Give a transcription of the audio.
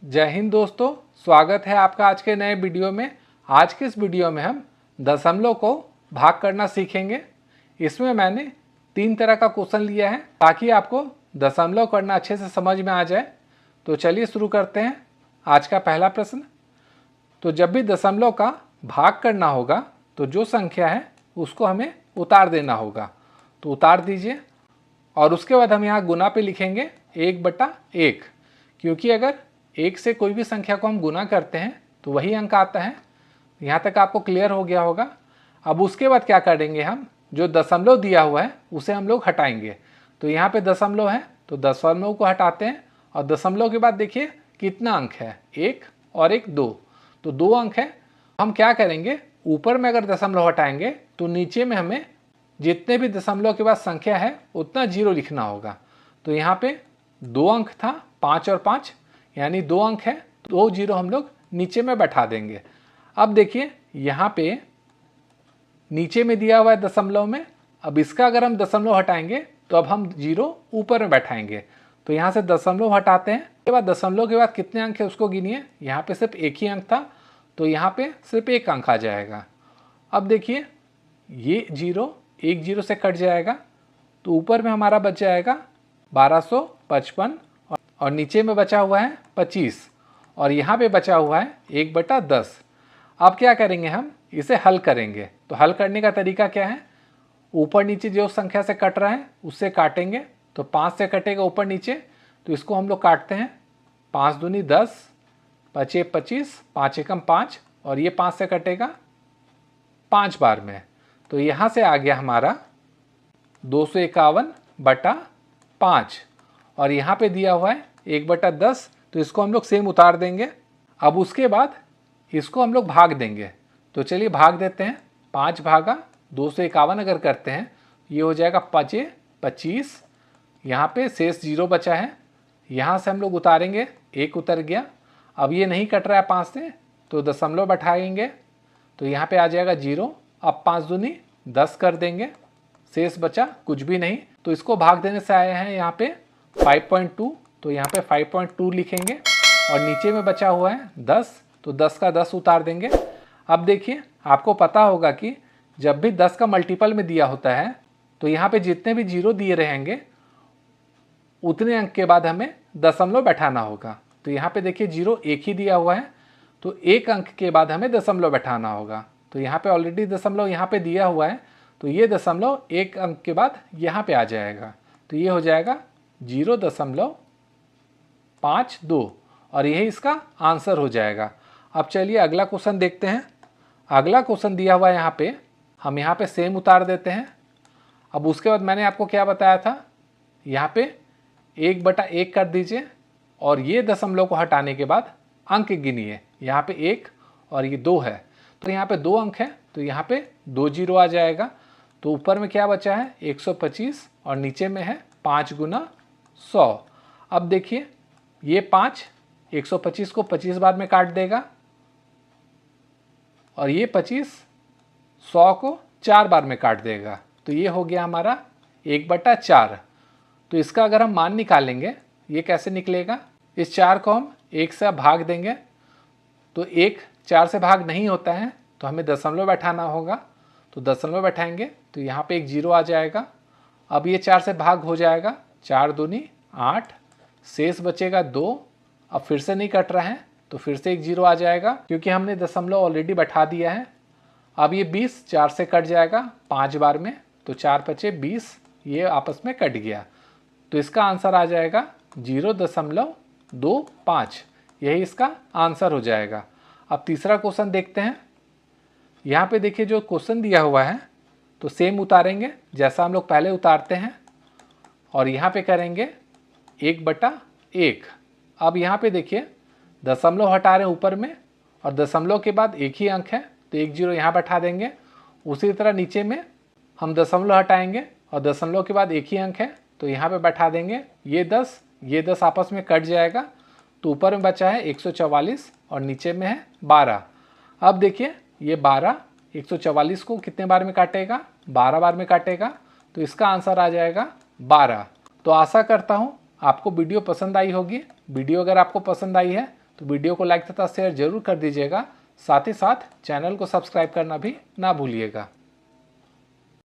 जय हिंद दोस्तों, स्वागत है आपका आज के नए वीडियो में। आज के इस वीडियो में हम दशमलव को भाग करना सीखेंगे। इसमें मैंने 3 तरह का क्वेश्चन लिया है ताकि आपको दशमलव करना अच्छे से समझ में आ जाए। तो चलिए शुरू करते हैं। आज का पहला प्रश्न, तो जब भी दशमलव का भाग करना होगा तो जो संख्या है उसको हमें उतार देना होगा। तो उतार दीजिए और उसके बाद हम यहाँ गुना पे लिखेंगे 1/1, क्योंकि अगर 1 से कोई भी संख्या को हम गुना करते हैं तो वही अंक आता है। यहाँ तक आपको क्लियर हो गया होगा। अब उसके बाद क्या करेंगे, हम जो दशमलव दिया हुआ है उसे हम लोग हटाएंगे। तो यहाँ पे दशमलव है तो दशमलव को हटाते हैं और दशमलव के बाद देखिए कितना अंक है, 1 और 1 2, तो 2 अंक है। हम क्या करेंगे, ऊपर में अगर दशमलव हटाएंगे तो नीचे में हमें जितने भी दशमलव के बाद संख्या है उतना 0 लिखना होगा। तो यहाँ पे 2 अंक था, 5 और 5 यानी 2 अंक है, 2 0 हम लोग नीचे में बैठा देंगे। अब देखिए यहाँ पे नीचे में दिया हुआ है दशमलव में, अब इसका अगर हम दशमलव हटाएंगे तो अब हम 0 ऊपर में बैठाएंगे। तो यहाँ से दशमलव हटाते हैं, उसके बाद दशमलव के बाद कितने अंक है उसको गिनिए। यहाँ पे सिर्फ एक ही अंक था तो यहाँ पे सिर्फ 1 अंक आ जाएगा। अब देखिए ये 0 1 0 से कट जाएगा तो ऊपर में हमारा बच जाएगा 1255 और नीचे में बचा हुआ है 25 और यहाँ पे बचा हुआ है 1/10। अब क्या करेंगे, हम इसे हल करेंगे। तो हल करने का तरीका क्या है, ऊपर नीचे जो संख्या से कट रहा है उससे काटेंगे। तो 5 से कटेगा ऊपर नीचे, तो इसको हम लोग काटते हैं। 5 दूनी 10, 5 25, 5 एकम 5 और ये 5 से कटेगा 5 बार में। तो यहाँ से आ गया हमारा 251/5 और यहाँ पे दिया हुआ है 1/10, तो इसको हम लोग सेम उतार देंगे। अब उसके बाद इसको हम लोग भाग देंगे। तो चलिए भाग देते हैं। 5 भागा 251 अगर करते हैं ये हो जाएगा 5 25, यहाँ पे शेष 0 बचा है, यहाँ से हम लोग उतारेंगे, 1 उतर गया। अब ये नहीं कट रहा है 5 से तो दशमलव बैठाएंगे, तो यहाँ पे आ जाएगा 0। अब 5 दूनी 10 कर देंगे, शेष बचा कुछ भी नहीं। तो इसको भाग देने से आए हैं यहाँ पे 5.2, तो यहाँ पे 5.2 लिखेंगे और नीचे में बचा हुआ है 10, तो 10 का 10 उतार देंगे। अब देखिए आपको पता होगा कि जब भी 10 का मल्टीपल में दिया होता है तो यहाँ पे जितने भी 0 दिए रहेंगे उतने अंक के बाद हमें दशमलव बैठाना होगा। तो यहाँ पे देखिए 0 1 ही दिया हुआ है तो 1 अंक के बाद हमें दशमलव बैठाना होगा। तो यहाँ पे ऑलरेडी दशमलव यहाँ पे दिया हुआ है तो ये दशमलव 1 अंक के बाद यहाँ पे आ जाएगा। तो ये हो जाएगा 0.52 और यही इसका आंसर हो जाएगा। अब चलिए अगला क्वेश्चन देखते हैं। अगला क्वेश्चन दिया हुआ है यहाँ पे, हम यहाँ पे सेम उतार देते हैं। अब उसके बाद मैंने आपको क्या बताया था, यहाँ पे 1/1 कर दीजिए और ये दशमलव को हटाने के बाद अंक गिनिए। यहाँ पे 1 और ये 2 है तो यहाँ पे 2 अंक है, तो यहाँ पे 2 0 आ जाएगा। तो ऊपर में क्या बचा है 125 और नीचे में है 5 गुना 100। अब देखिए ये 5 125 को 25 बार में काट देगा और ये 25 100 को 4 बार में काट देगा। तो ये हो गया हमारा 1/4। तो इसका अगर हम मान निकालेंगे ये कैसे निकलेगा, इस 4 को हम 1 से भाग देंगे तो 1 4 से भाग नहीं होता है तो हमें दशमलव बैठाना होगा। तो दशमलव बैठाएंगे तो यहाँ पे एक 0 आ जाएगा। अब ये 4 से भाग हो जाएगा, 4 दूनी 8, शेष बचेगा 2। अब फिर से नहीं कट रहा है तो फिर से एक 0 आ जाएगा क्योंकि हमने दशमलव ऑलरेडी बैठा दिया है। अब ये 20 4 से कट जाएगा 5 बार में, तो 4 बचे 20, ये आपस में कट गया। तो इसका आंसर आ जाएगा 0.25, यही इसका आंसर हो जाएगा। अब तीसरा क्वेश्चन देखते हैं। यहाँ पे देखिए जो क्वेश्चन दिया हुआ है तो सेम उतारेंगे जैसा हम लोग पहले उतारते हैं और यहाँ पे करेंगे 1/1। अब यहाँ पे देखिए दशमलव हटा रहे हैं ऊपर में और दशमलव के बाद एक ही अंक है तो 1 0 यहाँ बैठा देंगे। उसी तरह नीचे में हम दशमलव हटाएंगे और दशमलव के बाद एक ही अंक है तो यहाँ पे बैठा देंगे। ये 10 आपस में कट जाएगा तो ऊपर में बचा है 144 और नीचे में है 12। अब देखिए ये 12 144 को कितने बार में काटेगा, 12 बार में काटेगा, तो इसका आंसर आ जाएगा 12। तो आशा करता हूँ आपको वीडियो पसंद आई होगी। वीडियो अगर आपको पसंद आई है तो वीडियो को लाइक तथा शेयर जरूर कर दीजिएगा। साथ ही साथ चैनल को सब्सक्राइब करना भी ना भूलिएगा।